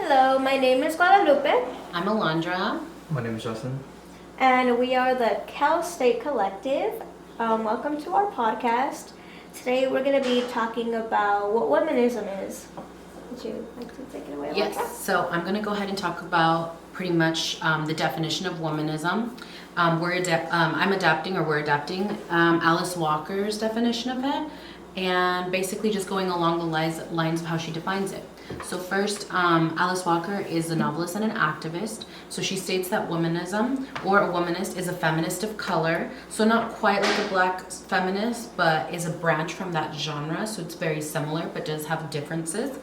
Hello, my name is Guadalupe, I'm Alondra. My name is Justin. and we are the Cal State Collective. Welcome to our podcast. Today we're going to be talking about what womanism is. Would you like to take it away, Alondra? Yes, so I'm going to go ahead and talk about pretty much the definition of womanism. We're adapting Alice Walker's definition of it, and basically just going along the lines of how she defines it. So first, Alice Walker is a novelist and an activist. So she states that womanism, or a womanist, is a feminist of color. So not quite like a black feminist, but is a branch from that genre. So it's very similar, but does have differences.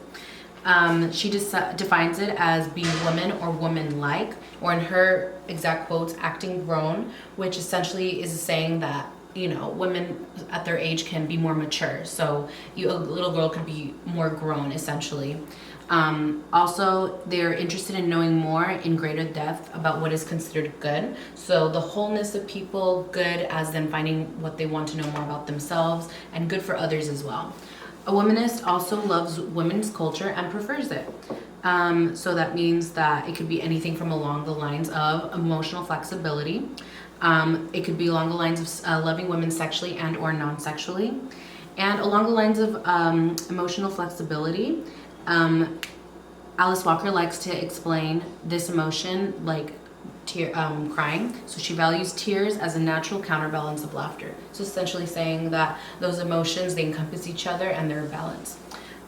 She defines it as being woman or woman-like, or in her exact quotes, acting grown, which essentially is saying that, you know, women at their age can be more mature. So a little girl could be more grown, essentially. Also, they're interested in knowing more in greater depth about what is considered good. So the wholeness of people, good as them finding what they want to know more about themselves, and good for others as well. A womanist also loves women's culture and prefers it. So that means that it could be anything from along the lines of emotional flexibility. It could be along the lines of loving women sexually and or non-sexually. And along the lines of emotional flexibility, Alice Walker likes to explain this emotion like crying. So she values tears as a natural counterbalance of laughter. So essentially saying that those emotions, they encompass each other and they're a balance.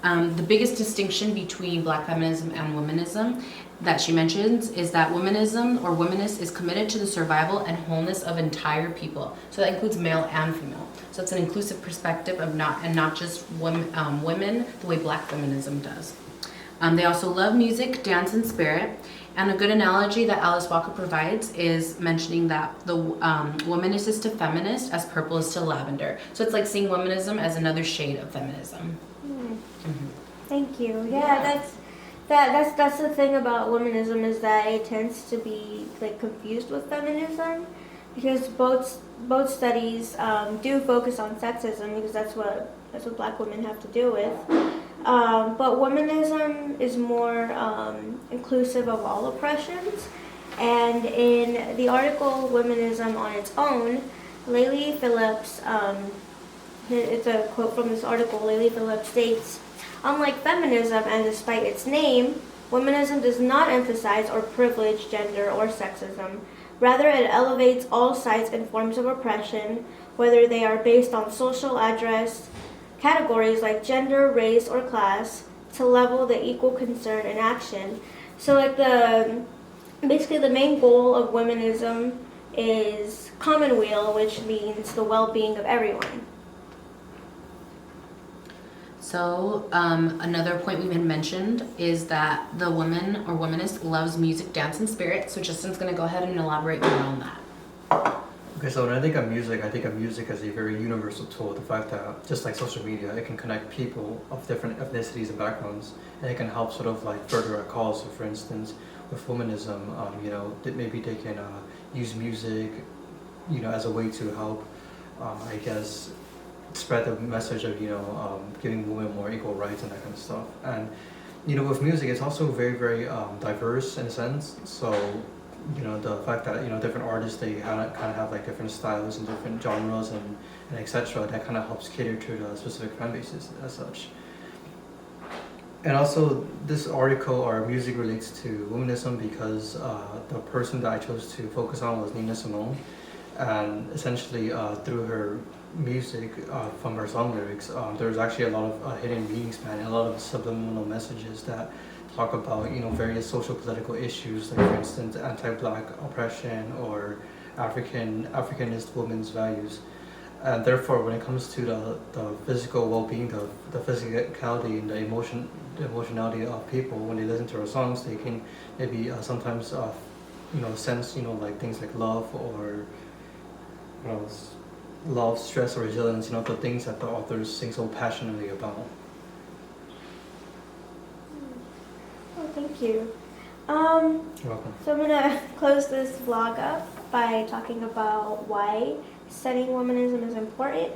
The biggest distinction between black feminism and womanism that she mentions is that womanism or womanist is committed to the survival and wholeness of entire people. So that includes male and female. So it's an inclusive perspective of not just women the way black feminism does. They also love music, dance, and spirit. And a good analogy that Alice Walker provides is mentioning that the womanist is to feminist as purple is to lavender. So it's like seeing womanism as another shade of feminism. Mm-hmm. Thank you. Yeah, that's the thing about womanism, is that it tends to be like confused with feminism, because both studies do focus on sexism, because that's what black women have to deal with. But womanism is more inclusive of all oppressions. And in the article Womanism on Its Own, Layli Phillips, it's a quote from this article, Layli Phillips states, "Unlike feminism, and despite its name, womanism does not emphasize or privilege gender or sexism. Rather, it elevates all sides and forms of oppression, whether they are based on social address, categories like gender, race, or class, to level the equal concern and action." So like basically the main goal of womanism is commonweal, which means the well-being of everyone. So another point we had mentioned is that the woman or womanist loves music, dance, and spirit. So Justin's going to go ahead and elaborate more on that. Okay, so when I think of music as a very universal tool. The fact that, just like social media, it can connect people of different ethnicities and backgrounds, and it can help sort of like further a cause. So for instance, with womanism, maybe they can use music, as a way to help, I guess, spread the message of, giving women more equal rights and that kind of stuff. And, with music, it's also very, very diverse in a sense. So, the fact that, different artists, they kind of have like different styles and different genres and etc. That kind of helps cater to the specific fan bases as such. And also, this article or music relates to womanism because the person that I chose to focus on was Nina Simone. And essentially, through her music, from her song lyrics, there's actually a lot of hidden meanings behind it, a lot of subliminal messages that talk about, various social political issues, like for instance, anti-black oppression or Africanist women's values. And therefore, when it comes to the physical well-being, the physicality and the emotionality of people, when they listen to her songs, they can maybe sometimes, sense, like things like love or, love, stress, or resilience, the things that the authors sing so passionately about. Oh, thank you. You're welcome. So I'm gonna close this vlog up by talking about why studying womanism is important.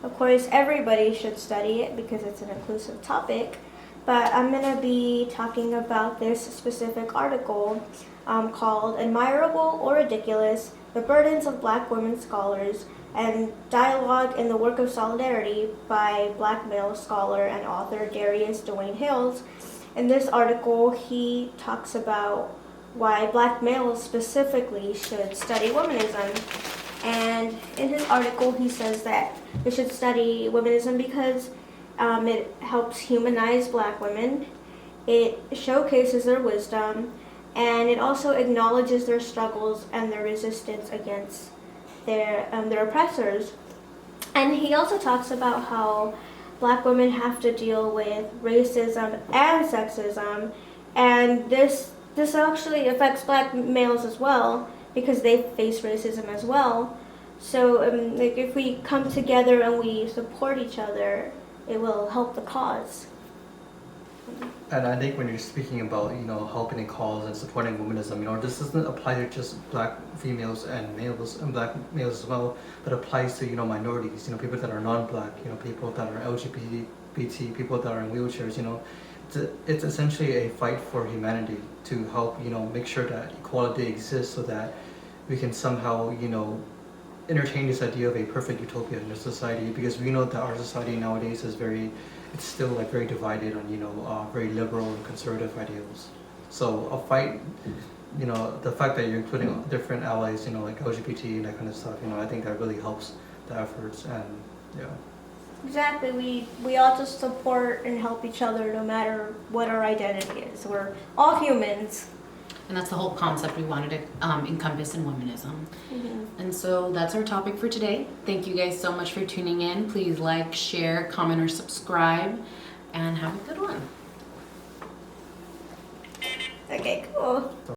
Of course, everybody should study it because it's an inclusive topic, but I'm going to be talking about this specific article called Admirable or Ridiculous, The Burdens of Black Women Scholars and Dialogue in the Work of Solidarity by Black male scholar and author Darius Dwayne Hills. In this article, he talks about why black males specifically should study womanism. And in his article, he says that they should study womanism because it helps humanize black women, it showcases their wisdom, and it also acknowledges their struggles and their resistance against their oppressors. And he also talks about how black women have to deal with racism and sexism, and this actually affects black males as well because they face racism as well. So like if we come together and we support each other, it will help the cause. And I think when you're speaking about, helping the cause and supporting womanism, this doesn't apply to just black females and males and black males as well, but applies to, minorities, people that are non-black, people that are LGBT, people that are in wheelchairs, It's essentially a fight for humanity to help, make sure that equality exists so that we can somehow, entertain this idea of a perfect utopia in our society, because we know that our society nowadays is it's still like very divided on very liberal and conservative ideals. So a fight, the fact that you're including different allies, like LGBT and that kind of stuff, I think that really helps the efforts. And yeah. Exactly. We all just support and help each other no matter what our identity is. We're all humans. And that's the whole concept we wanted to encompass in womanism. Mm-hmm. And so that's our topic for today. Thank you guys so much for tuning in. Please like, share, comment, or subscribe, and have a good one. Okay, cool.